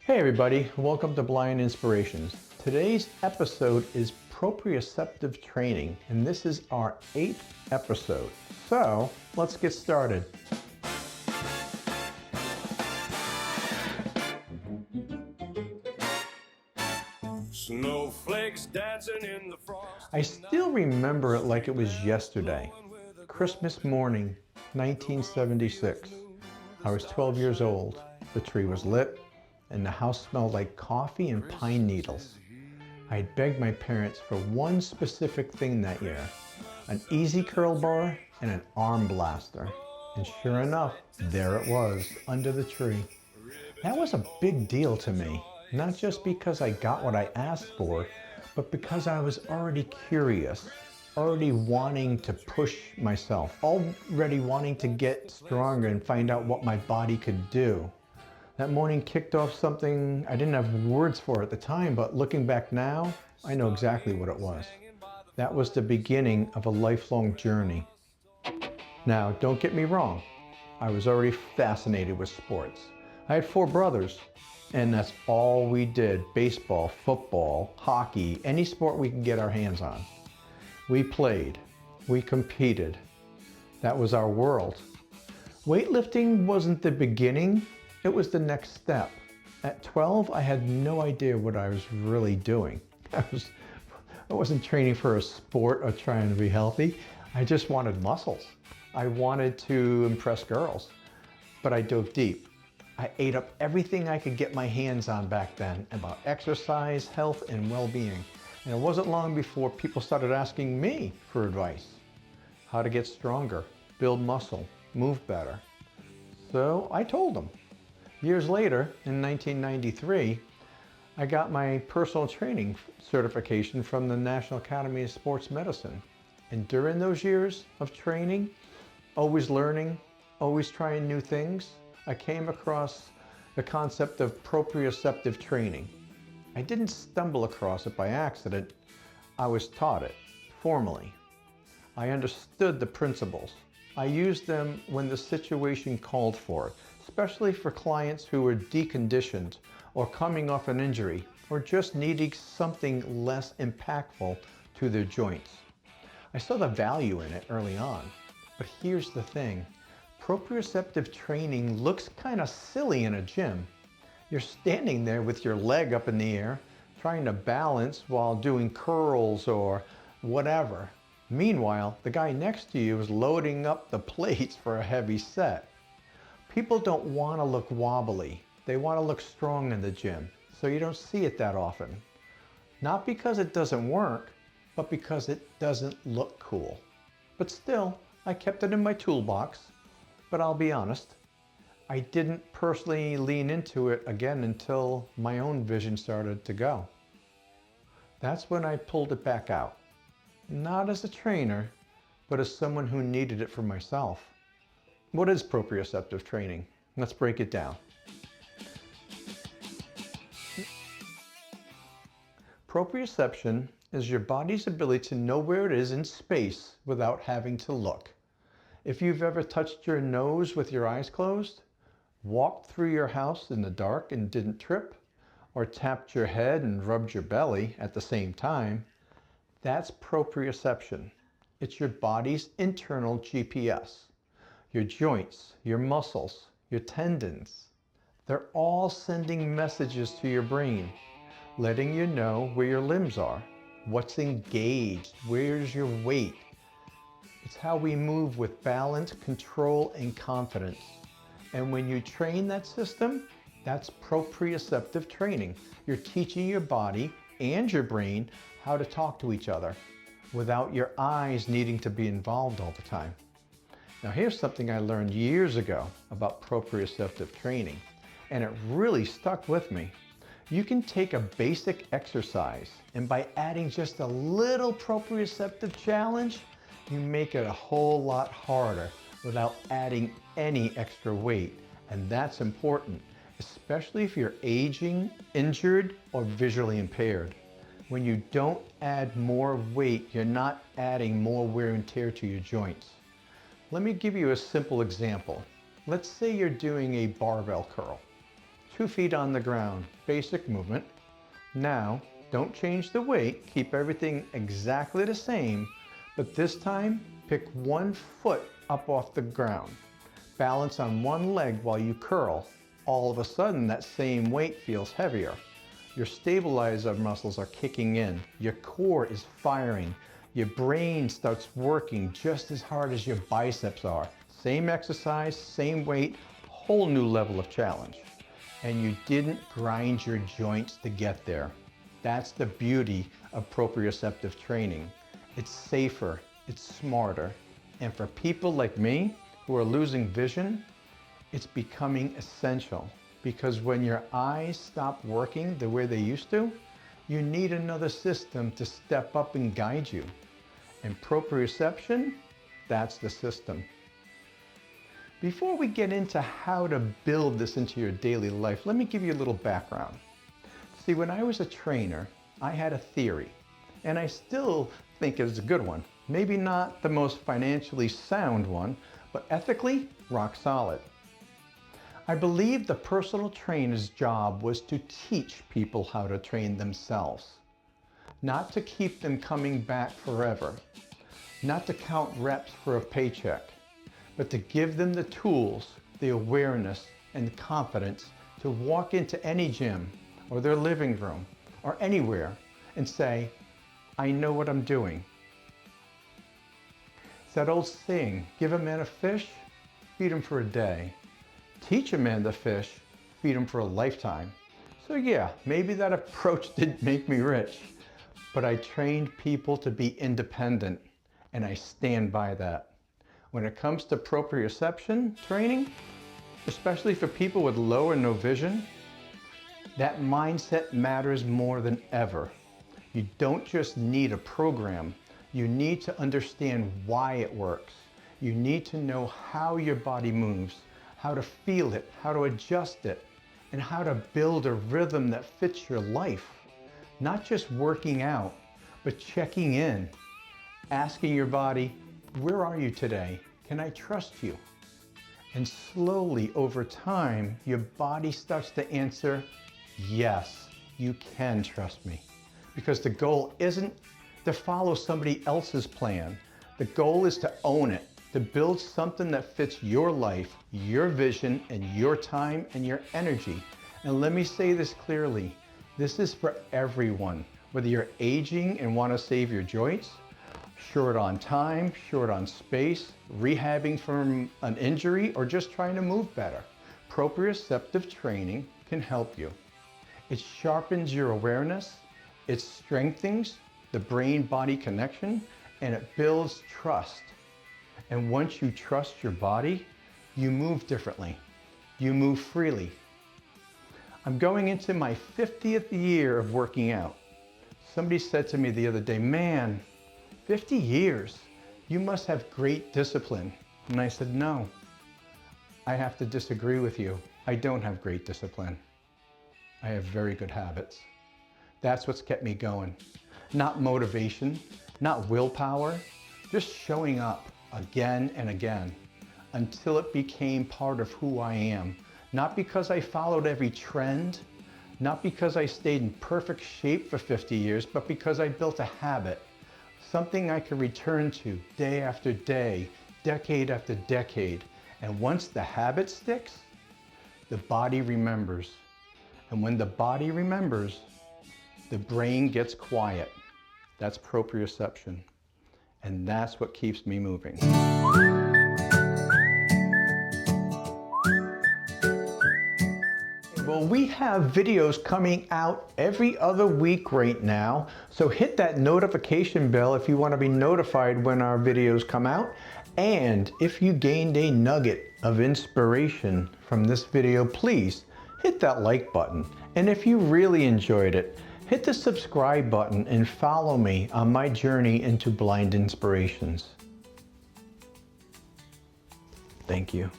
Hey everybody, welcome to Blind Inspirations. Today's episode is proprioceptive training, and this is our 8th episode. So let's get started. Snowflakes dancing in the frost. I still remember it like it was yesterday. Christmas morning, 1976. I was 12 years old. The tree was lit, and the house smelled like coffee and pine needles. I had begged my parents for one specific thing that year, an easy curl bar and an arm blaster. And sure enough, there it was, under the tree. That was a big deal to me, not just because I got what I asked for, but because I was already curious, already wanting to push myself, already wanting to get stronger and find out what my body could do. That morning kicked off something I didn't have words for at the time, but looking back now, I know exactly what it was. That was the beginning of a lifelong journey. Now, don't get me wrong, I was already fascinated with sports. I had 4 brothers, and that's all we did: baseball, football, hockey, any sport we could get our hands on. We played, we competed. That was our world. Weightlifting wasn't the beginning, it was the next step. At 12, I had no idea what I was really doing. I wasn't training for a sport or trying to be healthy. I just wanted muscles. I wanted to impress girls, but I dove deep. I ate up everything I could get my hands on back then about exercise, health, and well-being. And it wasn't long before people started asking me for advice. How to get stronger, build muscle, move better. So I told them. Years later, in 1993, I got my personal training certification from the National Academy of Sports Medicine. And during those years of training, always learning, always trying new things, I came across the concept of proprioceptive training. I didn't stumble across it by accident. I was taught it formally. I understood the principles. I used them when the situation called for it, especially for clients who were deconditioned or coming off an injury or just needing something less impactful to their joints. I saw the value in it early on, but here's the thing. Proprioceptive training looks kind of silly in a gym. You're standing there with your leg up in the air, trying to balance while doing curls or whatever. Meanwhile, the guy next to you is loading up the plates for a heavy set. People don't want to look wobbly. They want to look strong in the gym, so you don't see it that often. Not because it doesn't work, but because it doesn't look cool. But still, I kept it in my toolbox. But I'll be honest, I didn't personally lean into it again until my own vision started to go. That's when I pulled it back out. Not as a trainer, but as someone who needed it for myself. What is proprioceptive training? Let's break it down. Proprioception is your body's ability to know where it is in space without having to look. If you've ever touched your nose with your eyes closed, walked through your house in the dark and didn't trip, or tapped your head and rubbed your belly at the same time, that's proprioception. It's your body's internal GPS. Your joints, your muscles, your tendons, they're all sending messages to your brain, letting you know where your limbs are, what's engaged, where's your weight. It's how we move with balance, control, and confidence. And when you train that system, that's proprioceptive training. You're teaching your body and your brain how to talk to each other without your eyes needing to be involved all the time. Now here's something I learned years ago about proprioceptive training, and it really stuck with me. You can take a basic exercise, and by adding just a little proprioceptive challenge, you make it a whole lot harder without adding any extra weight. And that's important, especially if you're aging, injured, or visually impaired. When you don't add more weight, you're not adding more wear and tear to your joints. Let me give you a simple example. Let's say you're doing a barbell curl. 2 feet on the ground, basic movement. Now, don't change the weight, keep everything exactly the same, but this time, pick 1 foot up off the ground. Balance on 1 leg while you curl. All of a sudden, that same weight feels heavier. Your stabilizer muscles are kicking in. Your core is firing. Your brain starts working just as hard as your biceps are. Same exercise, same weight, whole new level of challenge. And you didn't grind your joints to get there. That's the beauty of proprioceptive training. It's safer, it's smarter. And for people like me who are losing vision, it's becoming essential. Because when your eyes stop working the way they used to, you need another system to step up and guide you. And proprioception, that's the system. Before we get into how to build this into your daily life, let me give you a little background. See, when I was a trainer, I had a theory, and I still think it's a good one. Maybe not the most financially sound one, but ethically rock solid. I believe the personal trainer's job was to teach people how to train themselves, not to keep them coming back forever, not to count reps for a paycheck, but to give them the tools, the awareness, and the confidence to walk into any gym or their living room or anywhere and say, I know what I'm doing. It's that old saying, give a man a fish, feed him for a day. Teach a man to fish, feed him for a lifetime. So yeah, maybe that approach didn't make me rich, but I trained people to be independent, and I stand by that. When it comes to proprioception training, especially for people with low or no vision, that mindset matters more than ever. You don't just need a program, you need to understand why it works. You need to know how your body moves, how to feel it, how to adjust it, and how to build a rhythm that fits your life. Not just working out, but checking in, asking your body, where are you today? Can I trust you? And slowly over time, your body starts to answer, yes, you can trust me. Because the goal isn't to follow somebody else's plan. The goal is to own it, to build something that fits your life, your vision, and your time and your energy. And let me say this clearly, this is for everyone. Whether you're aging and want to save your joints, short on time, short on space, rehabbing from an injury, or just trying to move better. Proprioceptive training can help you. It sharpens your awareness, it strengthens the brain-body connection, and it builds trust. And once you trust your body, you move differently. You move freely. I'm going into my 50th year of working out. Somebody said to me the other day, man, 50 years, you must have great discipline. And I said, no, I have to disagree with you. I don't have great discipline. I have very good habits. That's what's kept me going. Not motivation, not willpower, just showing up again and again until it became part of who I am. Not because I followed every trend, not because I stayed in perfect shape for 50 years, but because I built a habit. Something I can return to day after day, decade after decade. And once the habit sticks, the body remembers. And when the body remembers, the brain gets quiet. That's proprioception. And that's what keeps me moving. Well, we have videos coming out every other week right now, so hit that notification bell if you want to be notified when our videos come out. And if you gained a nugget of inspiration from this video, please hit that like button. And if you really enjoyed it, hit the subscribe button and follow me on my journey into blind inspirations. Thank you.